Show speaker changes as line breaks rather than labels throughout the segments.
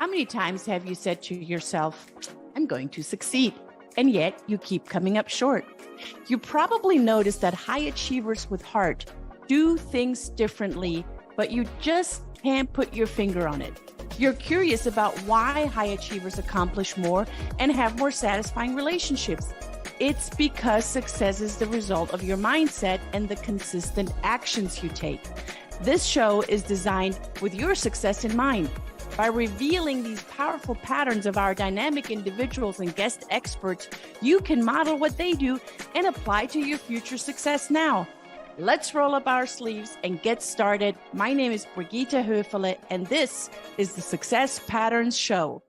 many times have you said to yourself, I'm going to succeed, and yet you keep coming up short? You probably noticed that high achievers with heart do things differently, but you just can't put your finger on it. You're curious about why high achievers accomplish more and have more satisfying relationships. It's because success is the result of your mindset and the consistent actions you take. This show is designed with your success in mind. By revealing these powerful patterns of our dynamic individuals and guest experts, you can model what they do and apply to your future success now. Let's roll up our sleeves and get started. My name is Brigitte Höfele, and this is the Success Patterns Show.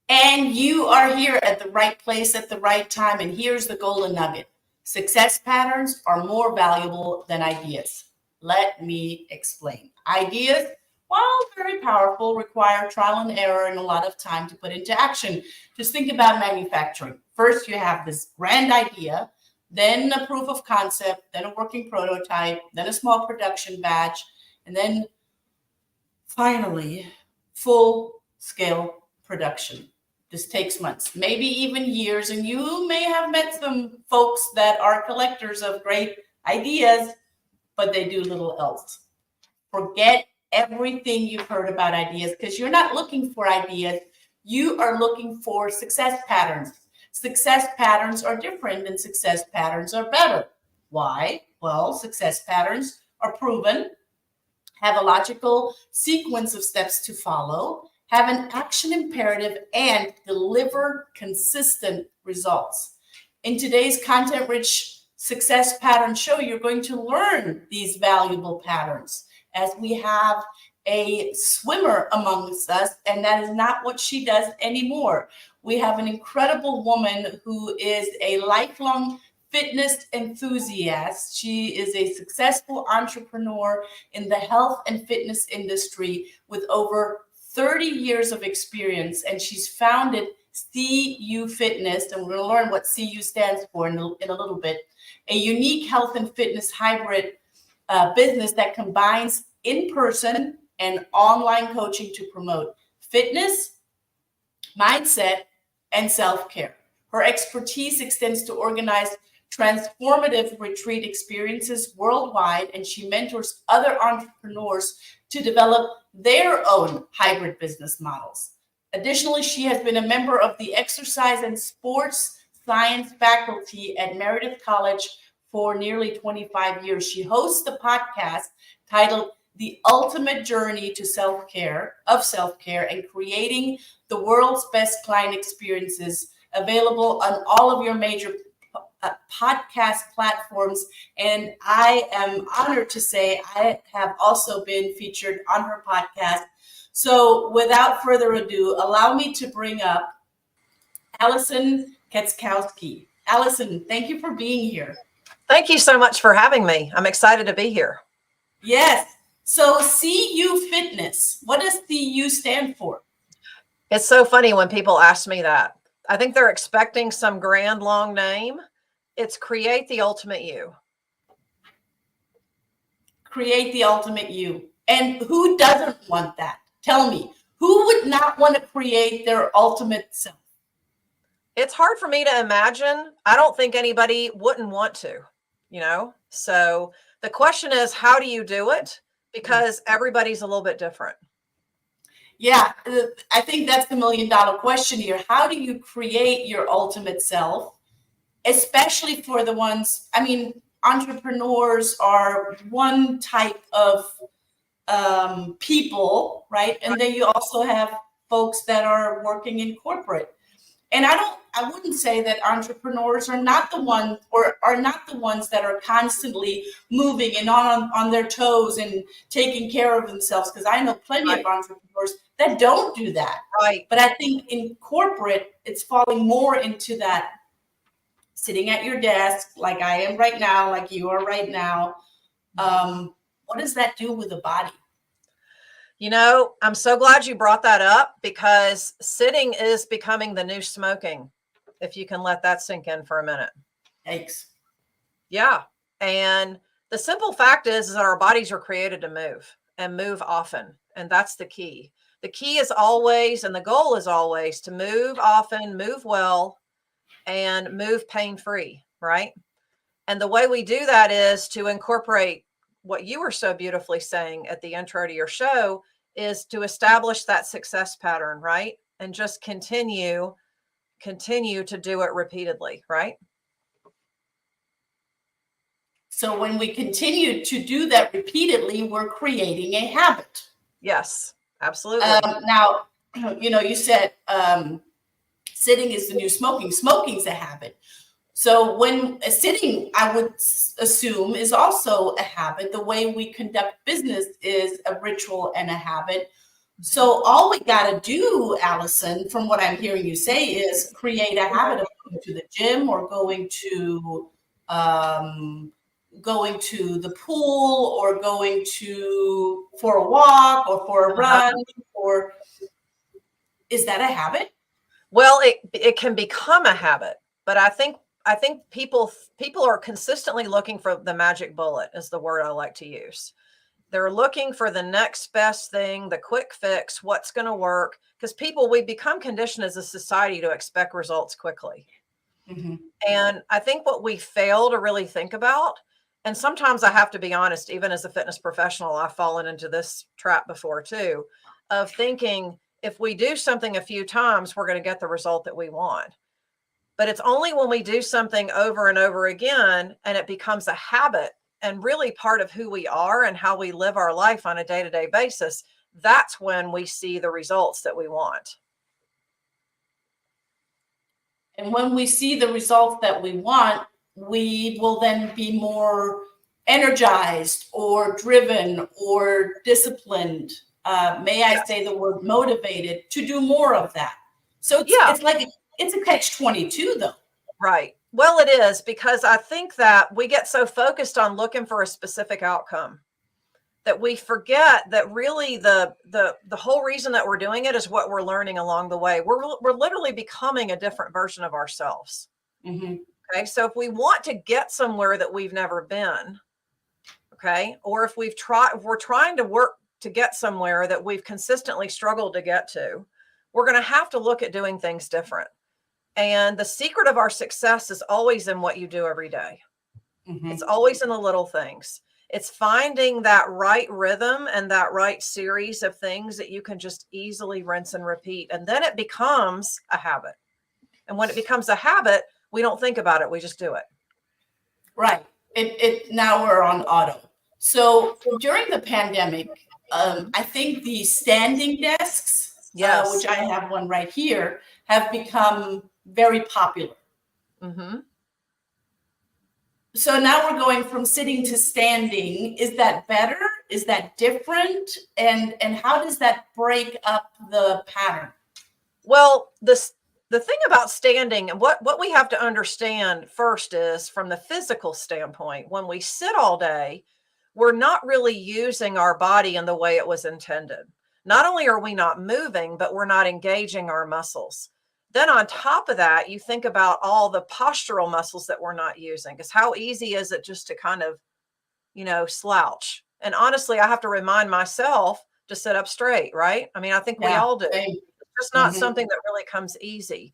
And you are here at the right place at the right time. And here's the golden nugget. Success patterns are more valuable than ideas. Let me explain. Ideas, while very powerful, require trial and error and a lot of time to put into action. Just think about manufacturing. First, you have this grand idea, then a proof of concept, then a working prototype, then a small production batch, and then finally, full-scale production. This takes months, maybe even years, and you may have met some folks that are collectors of great ideas, but they do little else. Forget everything you've heard about ideas, because you're not looking for ideas. You are looking for success patterns. Success patterns are different and success patterns are better. Why? Well, success patterns are proven, have a logical sequence of steps to follow, have an action imperative, and deliver consistent results. In today's content-rich success pattern show, you're going to learn these valuable patterns as we have a swimmer amongst us, and that is not what she does anymore. We have an incredible woman who is a lifelong fitness enthusiast. She is a successful entrepreneur in the health and fitness industry with over 30 years of experience, and she's founded CU Fitness, and we're going to learn what CU stands for in a little bit, a unique health and fitness hybrid business that combines in-person and online coaching to promote fitness, mindset, and self-care. Her expertise extends to organize transformative retreat experiences worldwide, and she mentors other entrepreneurs to develop their own hybrid business models. Additionally, she has been a member of the exercise and sports science faculty at Meredith College for nearly 25 years. She hosts a podcast titled The Ultimate Journey to Self-Care, and creating the world's best client experiences, available on all of your major podcast platforms. And I am honored to say I have also been featured on her podcast. So without further ado, allow me to bring up Alison Katschkowsky. Alison, thank you for being here.
Thank you so much for having me. I'm excited to be here.
Yes. So CU Fitness, what does CU stand for?
It's so funny when people ask me that. I think they're expecting some grand long name. It's Create the Ultimate You.
Create the Ultimate You. And who doesn't want that? Tell me, who would not want to create their ultimate self?
It's hard for me to imagine. I don't think anybody wouldn't want to, So the question is, how do you do it? Because everybody's a little bit different.
Yeah, I think that's the $1 million question here. How do you create your ultimate self? Especially for the ones, entrepreneurs are one type of people, right? And then you also have folks that are working in corporate. And I wouldn't say that entrepreneurs are not the ones that are constantly moving and on their toes and taking care of themselves, because I know plenty of entrepreneurs that don't do that.
Right.
But I think in corporate, it's falling more into that sitting at your desk, like I am right now, like you are right now. What does that do with the body?
I'm so glad you brought that up, because sitting is becoming the new smoking, if you can let that sink in for a minute.
Yikes.
Yeah. And the simple fact is that our bodies are created to move and move often. And that's the key. The key is always, and the goal is always, to move often, move well, and move pain-free, right? And the way we do that is to incorporate what you were so beautifully saying at the intro to your show, is to establish that success pattern, right? And just continue to do it repeatedly, right?
So when we continue to do that repeatedly, we're creating a habit.
Yes, absolutely.
Now, you said sitting is the new smoking. Smoking's a habit. So when sitting, I would assume, is also a habit. The way we conduct business is a ritual and a habit. So all we got to do, Alison, from what I'm hearing you say, is create a habit of going to the gym or going to the pool or going for a walk or for a run. Or is that a habit?
Well, it can become a habit, but I think people are consistently looking for the magic bullet, is the word I like to use. They're looking for the next best thing, the quick fix, what's going to work. Because we become conditioned as a society to expect results quickly. Mm-hmm. And I think what we fail to really think about, and sometimes I have to be honest, even as a fitness professional, I've fallen into this trap before too, of thinking if we do something a few times, we're going to get the result that we want. But it's only when we do something over and over again and it becomes a habit and really part of who we are and how we live our life on a day-to-day basis, that's when we see the results that we want.
And when we see the results that we want, we will then be more energized or driven or disciplined. May I say the word motivated to do more of that. So it's like it's a catch-22 though.
Right. Well, it is, because I think that we get so focused on looking for a specific outcome that we forget that really the whole reason that we're doing it is what we're learning along the way. We're literally becoming a different version of ourselves. Mm-hmm. Okay. So if we want to get somewhere that we've never been, okay, or if we're trying to work to get somewhere that we've consistently struggled to get to, we're going to have to look at doing things different. And the secret of our success is always in what you do every day. Mm-hmm. It's always in the little things. It's finding that right rhythm and that right series of things that you can just easily rinse and repeat. And then it becomes a habit. And when it becomes a habit, we don't think about it. We just do it.
Right. Now we're on auto. So during the pandemic, I think the standing desks, which I have one right here, have become very popular. Mm-hmm. So now we're going from sitting to standing. Is that better? Is that different? And how does that break up the pattern?
Well, the thing about standing, and what we have to understand first is, from the physical standpoint, when we sit all day, we're not really using our body in the way it was intended. Not only are we not moving, but we're not engaging our muscles. Then on top of that, you think about all the postural muscles that we're not using, because how easy is it just to kind of, slouch? And honestly, I have to remind myself to sit up straight, right? I mean, I think we all do. It's just not something that really comes easy.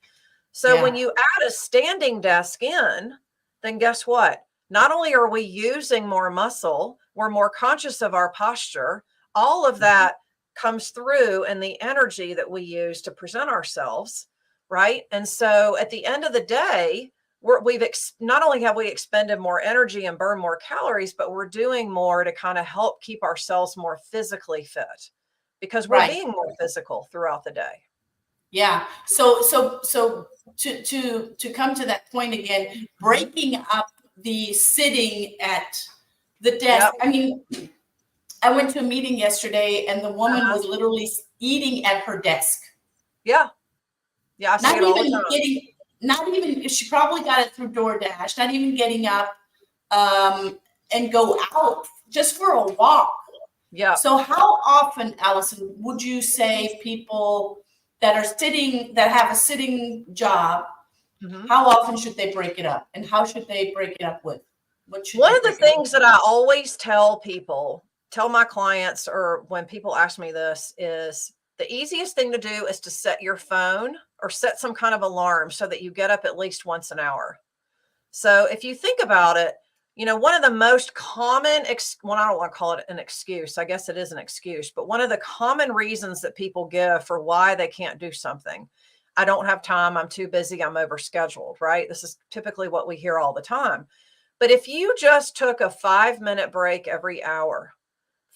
So when you add a standing desk in, then guess what? Not only are we using more muscle, we're more conscious of our posture. All of that comes through in the energy that we use to present ourselves. Right. And so at the end of the day, not only have we expended more energy and burned more calories, but we're doing more to kind of help keep ourselves more physically fit, because we're being more physical throughout the day.
Yeah. So to come to that point again, breaking up the sitting at the desk. Yep. I mean, I went to a meeting yesterday and the woman was literally eating at her desk.
Yeah. Yeah,
not even, she probably got it through DoorDash, not even getting up and go out just for a walk. Yeah. So how often, Alison, would you say people that have a sitting job, how often should they break it up? And how should they break it up with?
One of the things that I always tell my clients, or when people ask me this, is The easiest thing to do is to set your phone or set some kind of alarm so that you get up at least once an hour. So if you think about it, one of the most common, well, I don't want to call it an excuse. I guess it is an excuse, but one of the common reasons that people give for why they can't do something. I don't have time. I'm too busy. I'm overscheduled, right? This is typically what we hear all the time. But if you just took a 5-minute break every hour,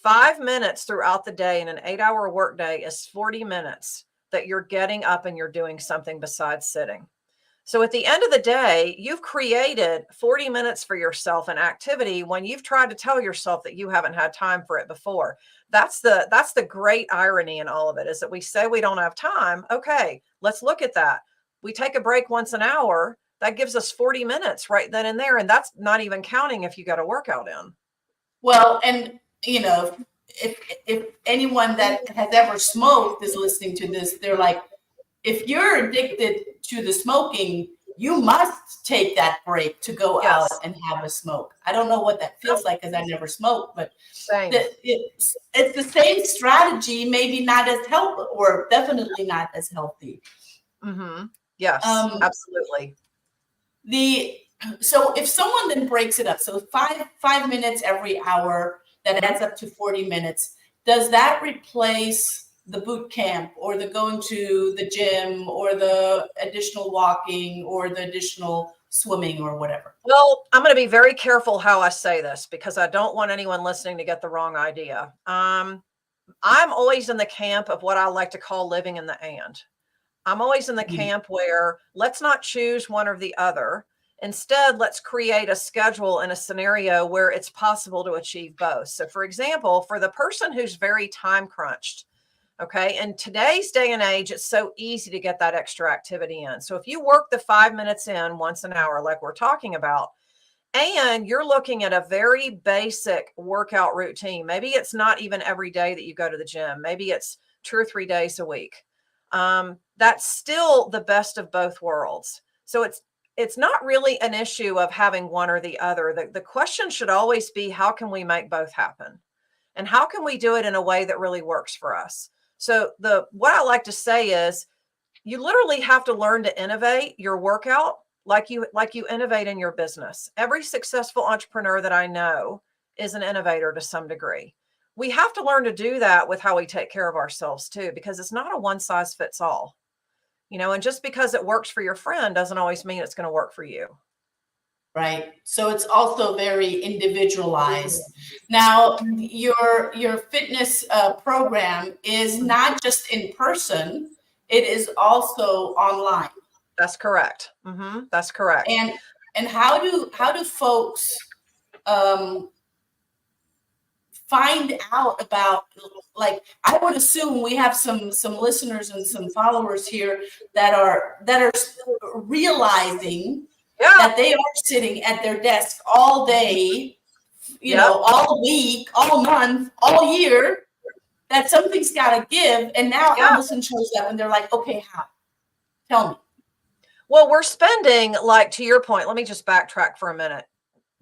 5 minutes throughout the day in an 8-hour workday is 40 minutes that you're getting up and you're doing something besides sitting. So at the end of the day, you've created 40 minutes for yourself in activity when you've tried to tell yourself that you haven't had time for it before. That's the great irony in all of it, is that we say we don't have time. Okay, let's look at that. We take a break once an hour. That gives us 40 minutes right then and there. And that's not even counting if you got a workout in.
Well, and if anyone that has ever smoked is listening to this, they're like, if you're addicted to the smoking, you must take that break to go out and have a smoke. I don't know what that feels like because I never smoked, but it's the same strategy, maybe not as healthy, or definitely not as healthy.
Mm-hmm. Yes, absolutely.
So if someone then breaks it up, so five minutes every hour, that adds up to 40 minutes, does that replace the boot camp or the going to the gym or the additional walking or the additional swimming or whatever?
Well, I'm going to be very careful how I say this because I don't want anyone listening to get the wrong idea. I'm always in the camp of what I like to call living in the and. I'm always in the camp where let's not choose one or the other. Instead, let's create a schedule and a scenario where it's possible to achieve both. So for example, for the person who's very time crunched, okay, in today's day and age, it's so easy to get that extra activity in. So if you work the 5 minutes in once an hour, like we're talking about, and you're looking at a very basic workout routine, maybe it's not even every day that you go to the gym. Maybe it's 2 or 3 days a week. That's still the best of both worlds. So it's not really an issue of having one or the other. The question should always be, how can we make both happen? And how can we do it in a way that really works for us? So what I like to say is you literally have to learn to innovate your workout like you innovate in your business. Every successful entrepreneur that I know is an innovator to some degree. We have to learn to do that with how we take care of ourselves too, because it's not a one size fits all. And just because it works for your friend doesn't always mean it's going to work for you.
Right. So it's also very individualized. Now, your fitness program is not just in person, it is also online.
That's correct. Mm-hmm. That's correct.
And how do folks find out about, like, I would assume we have some listeners and some followers here that are realizing that they are sitting at their desk all day, all week, all month, all year, that something's got to give. And now Alison shows up and they're like, okay, how? Tell me.
Well, we're spending, like, to your point, let me just backtrack for a minute.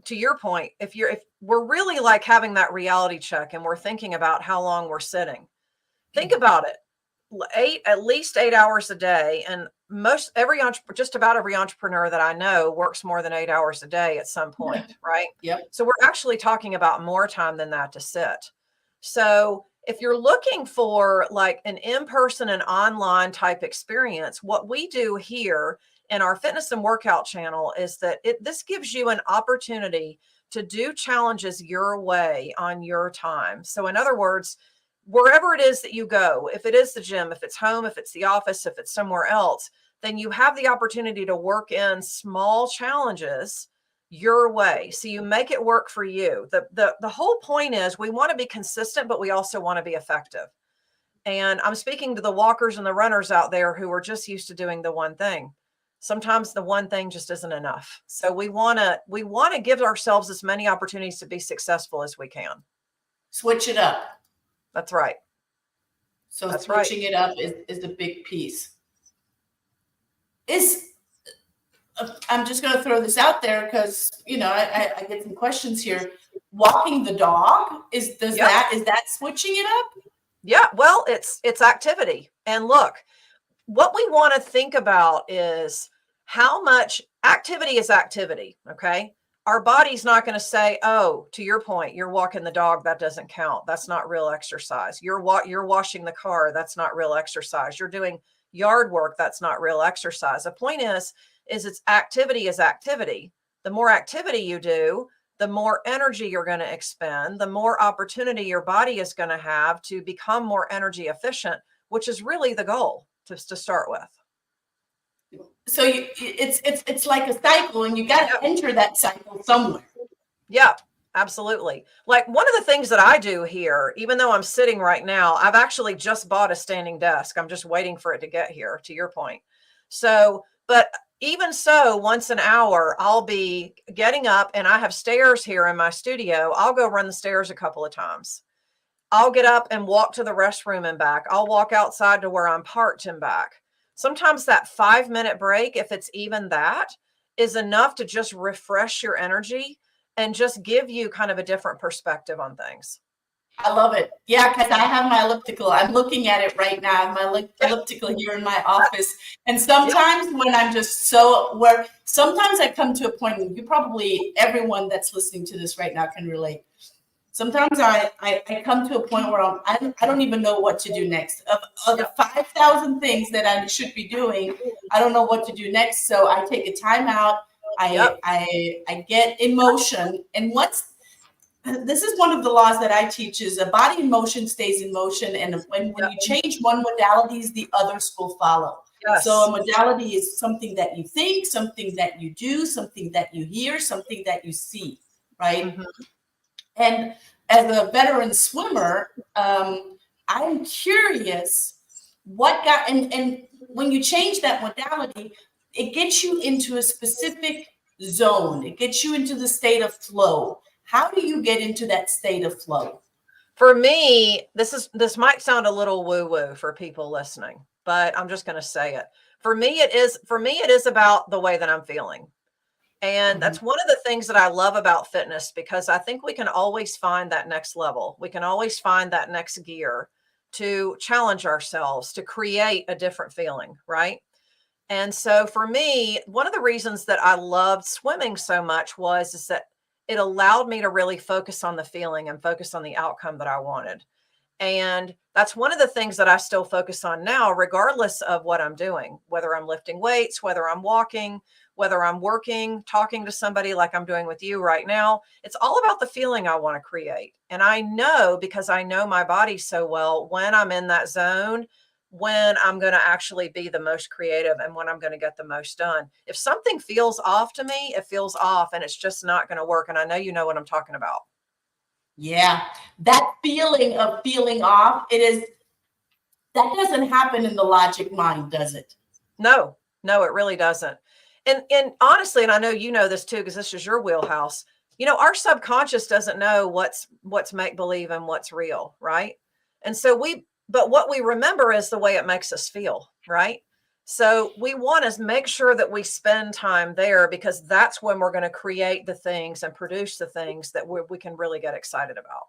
To your point, if we're really like having that reality check and we're thinking about how long we're sitting, think about it. At least 8 hours a day. And just about every entrepreneur that I know works more than 8 hours a day at some point, right?
Yep.
So we're actually talking about more time than that to sit. So if you're looking for like an in-person and online type experience, what we do here in our fitness and workout channel is that this gives you an opportunity to do challenges your way on your time. So in other words, wherever it is that you go, if it is the gym, if it's home, if it's the office, if it's somewhere else, then you have the opportunity to work in small challenges your way. So you make it work for you. The whole point is we want to be consistent, but we also want to be effective. And I'm speaking to the walkers and the runners out there who are just used to doing the one thing. Sometimes the one thing just isn't enough. So we want to give ourselves as many opportunities to be successful as we can.
Switch it up.
That's right.
So switching it up is a big piece. I'm just going to throw this out there because, I get some questions here. Walking the dog, is that switching it up?
Yeah, well, it's activity. And look, what we want to think about is how much activity is activity. Okay. Our body's not going to say, oh, to your point, you're walking the dog. That doesn't count. That's not real exercise. You're washing the car. That's not real exercise. You're doing yard work. That's not real exercise. The point is it's activity is activity. The more activity you do, the more energy you're going to expend, the more opportunity your body is going to have to become more energy efficient, which is really the goal to start with.
So it's like a cycle, and you got to enter that cycle somewhere.
Yeah, absolutely. Like one of the things that I do here, even though I'm sitting right now, I've actually just bought a standing desk. I'm just waiting for it to get here, to your point. So, but even so, once an hour, I'll be getting up, and I have stairs here in my studio. I'll go run the stairs a couple of times. I'll get up and walk to the restroom and back. I'll walk outside to where I'm parked and back. Sometimes that 5-minute break, if it's even that, is enough to just refresh your energy and just give you kind of a different perspective on things.
I love it. Yeah, because I have my elliptical. I'm looking at it right now. I have my elliptical here in my office. And sometimes when I'm just sometimes I come to a point, and you probably, everyone that's listening to this right now can relate. Sometimes I come to a point where I don't even know what to do next. Of the 5,000 things that I should be doing, I don't know what to do next. So I take a time out. I get in motion. And this is one of the laws that I teach is a body in motion stays in motion. And when you change one modalities, the others will follow.
Yes.
So a modality is something that you think, something that you do, something that you hear, something that you see, right?
Mm-hmm.
And as a veteran swimmer, I'm curious what got, and when you change that modality, it gets you into a specific zone. It gets you into the state of flow. How do you get into that state of flow?
For me, this might sound a little woo-woo for people listening, but I'm just going to say it. For me, it is about the way that I'm feeling. And that's one of the things that I love about fitness, because I think we can always find that next level. We can always find that next gear to challenge ourselves, to create a different feeling, right? And so for me, one of the reasons that I loved swimming so much is that it allowed me to really focus on the feeling and focus on the outcome that I wanted. And that's one of the things that I still focus on now, regardless of what I'm doing, whether I'm lifting weights, whether I'm walking, whether I'm working, talking to somebody like I'm doing with you right now. It's all about the feeling I want to create. And I know, because I know my body so well, when I'm in that zone, when I'm going to actually be the most creative and when I'm going to get the most done. If something feels off to me, it feels off and it's just not going to work. And I know you know what I'm talking about.
Yeah, that feeling of feeling off, that doesn't happen in the logic mind, does it?
No, it really doesn't. And honestly, and I know you know this too, because this is your wheelhouse. You know, our subconscious doesn't know what's make believe and what's real, right? And so but what we remember is the way it makes us feel, right? So we want to make sure that we spend time there, because that's when we're going to create the things and produce the things that we can really get excited about.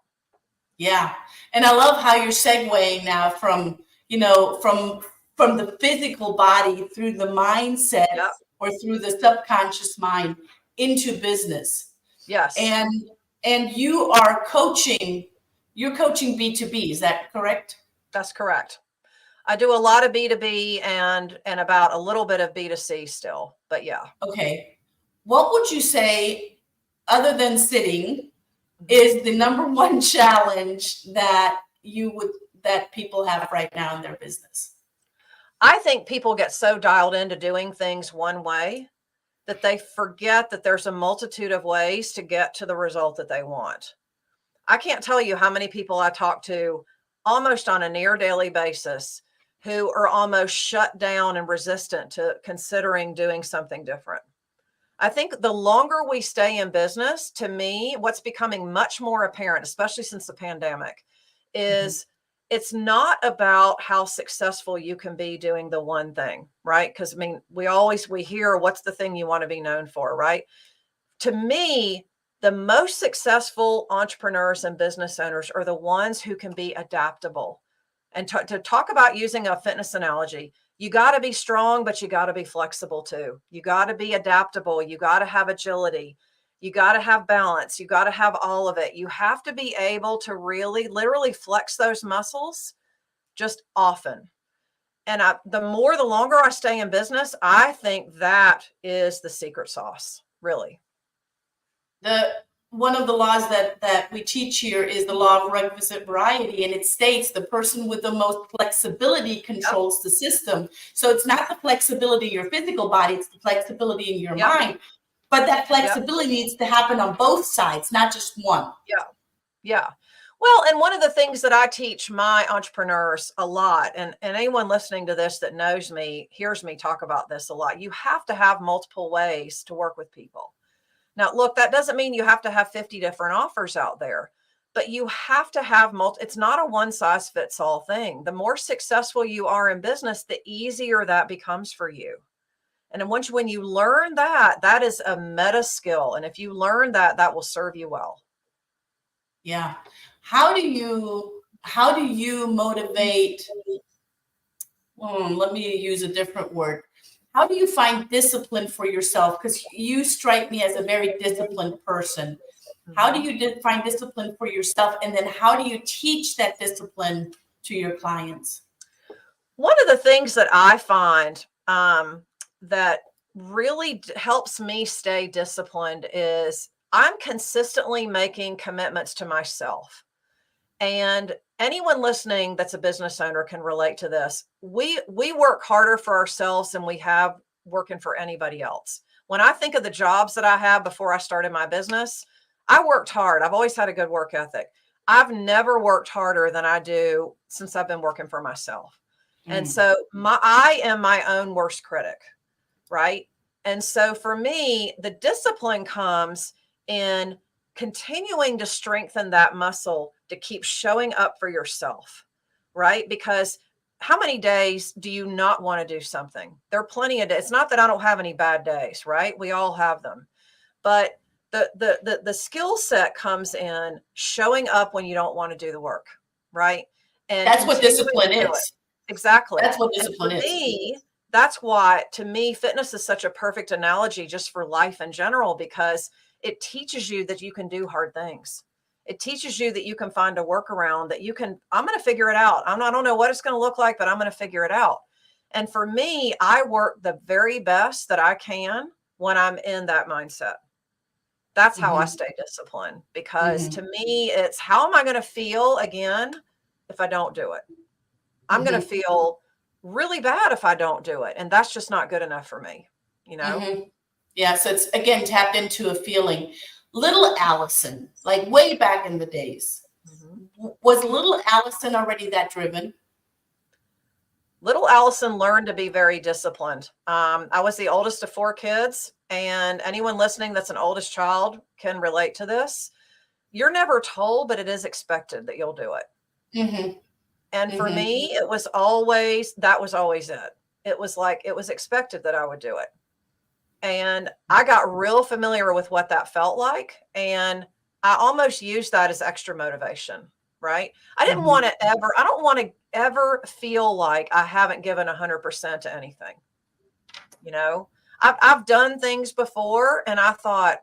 Yeah. And I love how you're segueing now from the physical body through the mindset or through the subconscious mind into business.
Yes.
And you're coaching B2B. Is that correct?
That's correct. I do a lot of B2B and about a little bit of B2C still, but yeah.
Okay. What would you say, other than sitting, is the number one challenge that people have right now in their business?
I think people get so dialed into doing things one way that they forget that there's a multitude of ways to get to the result that they want. I can't tell you how many people I talk to almost on a near daily basis who are almost shut down and resistant to considering doing something different. I think the longer we stay in business, to me, what's becoming much more apparent, especially since the pandemic, is it's not about how successful you can be doing the one thing, right? Because I mean, we hear, what's the thing you want to be known for, right? To me, the most successful entrepreneurs and business owners are the ones who can be adaptable, And to talk about using a fitness analogy, you got to be strong, but you got to be flexible too. You got to be adaptable. You got to have agility. You got to have balance. You got to have all of it. You have to be able to really, literally flex those muscles just often. And the longer I stay in business, I think that is the secret sauce, really.
One of the laws that we teach here is the law of requisite variety, and it states the person with the most flexibility controls the system. So it's not the flexibility in your physical body, it's the flexibility in your mind. But that flexibility needs to happen on both sides, not just one.
Yeah. Well, and one of the things that I teach my entrepreneurs a lot, and anyone listening to this that knows me, hears me talk about this a lot, you have to have multiple ways to work with people. Now, look, that doesn't mean you have to have 50 different offers out there, but you have to have it's not a one size fits all thing. The more successful you are in business, the easier that becomes for you. And then when you learn that, that is a meta skill. And if you learn that, that will serve you well.
Yeah. How do you motivate? Let me use a different word. How do you find discipline for yourself? Because you strike me as a very disciplined person. How do you find discipline for yourself? And then how do you teach that discipline to your clients?
One of the things that I find that really helps me stay disciplined is I'm consistently making commitments to myself. And anyone listening that's a business owner can relate to this. We work harder for ourselves than we have working for anybody else. When I think of the jobs that I had before I started my business, I worked hard. I've always had a good work ethic. I've never worked harder than I do since I've been working for myself. And so I am my own worst critic, right? And so for me, the discipline comes in continuing to strengthen that muscle to keep showing up for yourself, right? Because how many days do you not want to do something? There are plenty of days. It's not that I don't have any bad days, right? We all have them. But the skill set comes in showing up when you don't want to do the work, right? And
that's what discipline is.
Exactly.
That's what discipline is.
Me, that's why, to me, fitness is such a perfect analogy just for life in general, because it teaches you that you can do hard things. It teaches you that you can find a workaround, that I'm going to figure it out. I don't know what it's going to look like, but I'm going to figure it out. And for me, I work the very best that I can when I'm in that mindset. That's how I stay disciplined, because to me, it's how am I going to feel again if I don't do it? I'm going to feel really bad if I don't do it. And that's just not good enough for me, you know?
Yeah. So it's, again, tapped into a feeling. Little Alison, like way back in the days, was little Alison already that driven?
Little Alison learned to be very disciplined. I was the oldest of 4 kids, and anyone listening that's an oldest child can relate to this. You're never told, but it is expected that you'll do it. And for me, that was always it. It was like, it was expected that I would do it. And I got real familiar with what that felt like. And I almost used that as extra motivation, right? I don't want to ever feel like I haven't given 100% to anything. You know, I've done things before and I thought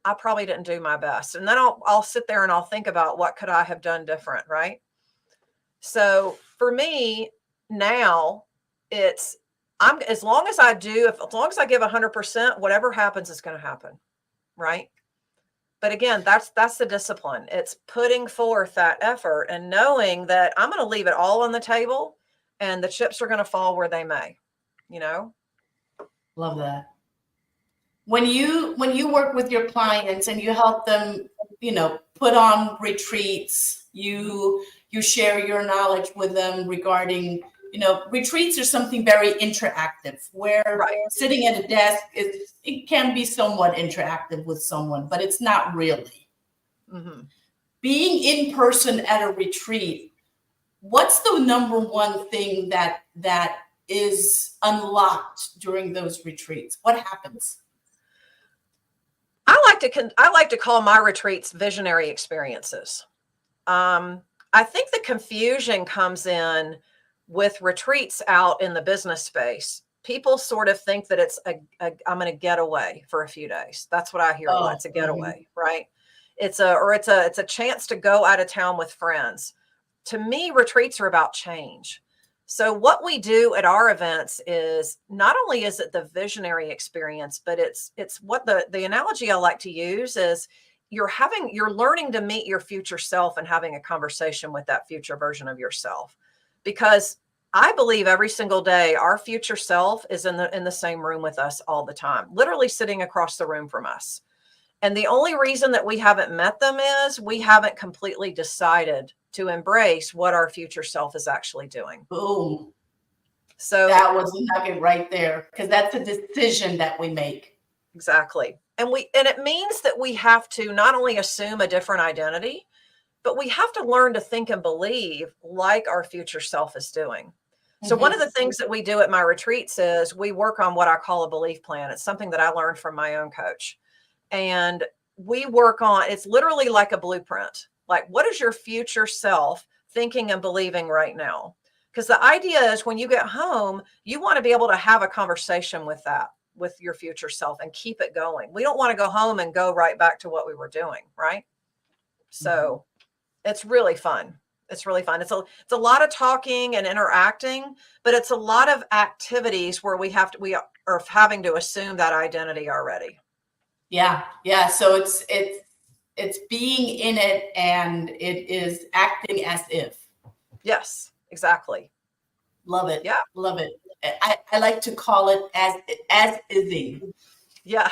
I probably didn't do my best. And then I'll sit there and I'll think about what could I have done different, right? So for me now, as long as I give 100%, whatever happens is going to happen. Right. But again, that's the discipline. It's putting forth that effort and knowing that I'm going to leave it all on the table and the chips are going to fall where they may, you know?
Love that. When you work with your clients and you help them, put on retreats, you share your knowledge with them regarding, retreats are something very interactive where sitting at a desk, it can be somewhat interactive with someone, but it's not really. Being in person at a retreat, what's the number one thing that is unlocked during those retreats? What happens? I
like to call my retreats visionary experiences. I think the confusion comes in with retreats out in the business space. People sort of think that it's I'm going to get away for a few days. That's what I hear a lot. It's a getaway, right? It's a chance to go out of town with friends. To me, retreats are about change. So what we do at our events is not only is it the visionary experience, but it's what the analogy I like to use is you're learning to meet your future self and having a conversation with that future version of yourself. Because I believe every single day our future self is in the same room with us all the time, literally sitting across the room from us. And the only reason that we haven't met them is we haven't completely decided to embrace what our future self is actually doing.
Boom.
So
that was a nugget right there, because that's a decision that we make.
Exactly. And it means that we have to not only assume a different identity, but we have to learn to think and believe like our future self is doing. So one of the things that we do at my retreats is we work on what I call a belief plan. It's something that I learned from my own coach. And we work on, it's literally like a blueprint. Like, what is your future self thinking and believing right now? Because the idea is when you get home, you want to be able to have a conversation with your future self and keep it going. We don't want to go home and go right back to what we were doing, right? So it's really fun. It's really fun. It's a lot of talking and interacting, but it's a lot of activities where we are having to assume that identity already.
Yeah. So it's being in it, and it is acting as if.
Yes, exactly.
Love it.
Yeah.
Love it. I like to call it as ising.
Yeah.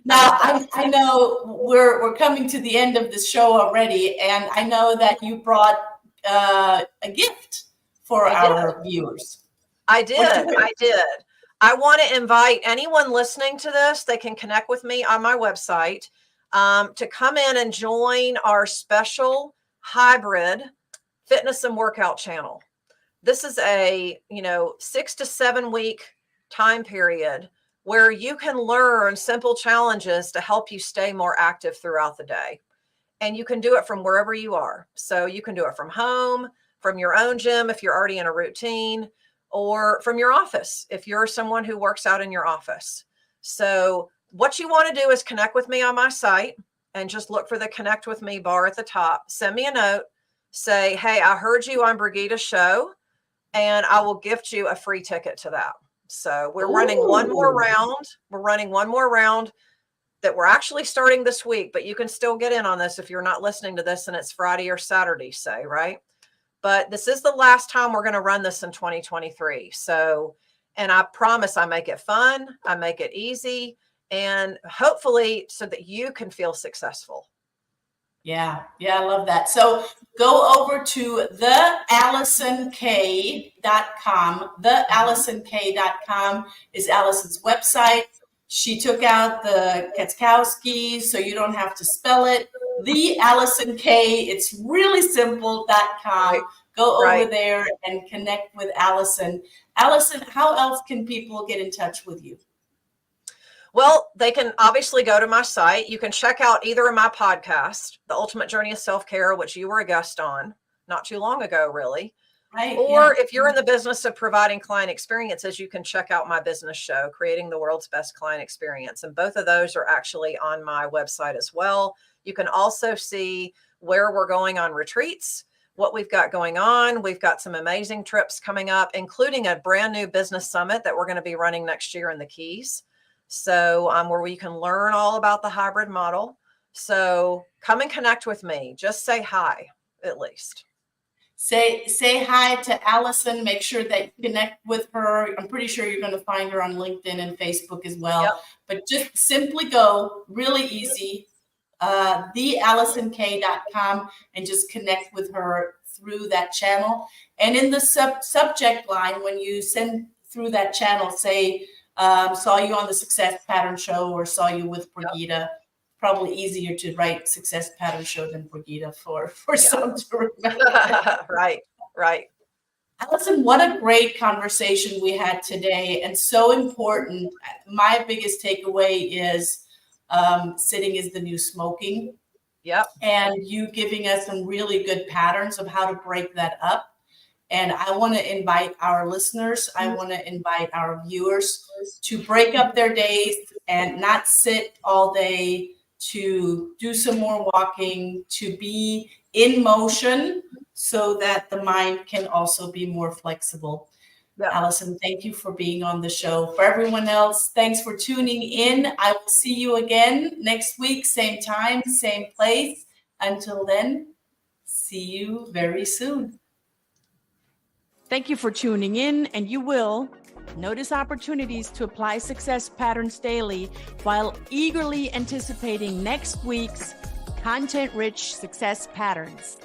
Now I know we're coming to the end of the show already, and I know that you brought a gift for our viewers.
I did. I want to invite anyone listening to this. They can connect with me on my website to come in and join our special hybrid fitness and workout channel. This is a 6 to 7 week time period where you can learn simple challenges to help you stay more active throughout the day. And you can do it from wherever you are. So you can do it from home, from your own gym if you're already in a routine, or from your office if you're someone who works out in your office. So what you want to do is connect with me on my site and just look for the Connect with Me bar at the top. Send me a note. Say, hey, I heard you on Brigida's show, and I will gift you a free ticket to that. So we're running one more round. We're running one more round that we're actually starting this week, but you can still get in on this if you're not listening to this and it's Friday or Saturday, say, right? But this is the last time we're going to run this in 2023. So, and I promise I make it fun, I make it easy, and hopefully so that you can feel successful.
Yeah, I love that. So go over to thealisonkay.com. Thealisonkay.com is Alison's website. She took out the Katschkowsky, so you don't have to spell it. The Alison K. It's really simple.com. Go over there and connect with Alison. Alison, how else can people get in touch with you?
Well, they can obviously go to my site. You can check out either of my podcasts, The Ultimate Journey of Self-Care, which you were a guest on not too long ago, really.
Right.
Or if you're in the business of providing client experiences, you can check out my business show, Creating the World's Best Client Experience. And both of those are actually on my website as well. You can also see where we're going on retreats, what we've got going on. We've got some amazing trips coming up, including a brand new business summit that we're going to be running next year in the Keys. So where we can learn all about the hybrid model. So come and connect with me. Just say hi, at least.
Say hi to Alison. Make sure that you connect with her. I'm pretty sure you're going to find her on LinkedIn and Facebook as well.
Yep.
But just simply go, really easy, thealisonkay.com, and just connect with her through that channel. And in the subject line, when you send through that channel, say, saw you on the Success Pattern Show or saw you with Brigida. Yep. Probably easier to write Success Pattern Show than Brigida for some to remember.
Right.
Alison, what a great conversation we had today, and so important. My biggest takeaway is sitting is the new smoking.
Yep.
And you giving us some really good patterns of how to break that up. And I want to invite our listeners, I want to invite our viewers to break up their days and not sit all day, to do some more walking, to be in motion so that the mind can also be more flexible.
Yep.
Alison, thank you for being on the show. For everyone else, thanks for tuning in. I will see you again next week, same time, same place. Until then, see you very soon.
Thank you for tuning in, and you will notice opportunities to apply success patterns daily while eagerly anticipating next week's content-rich success patterns.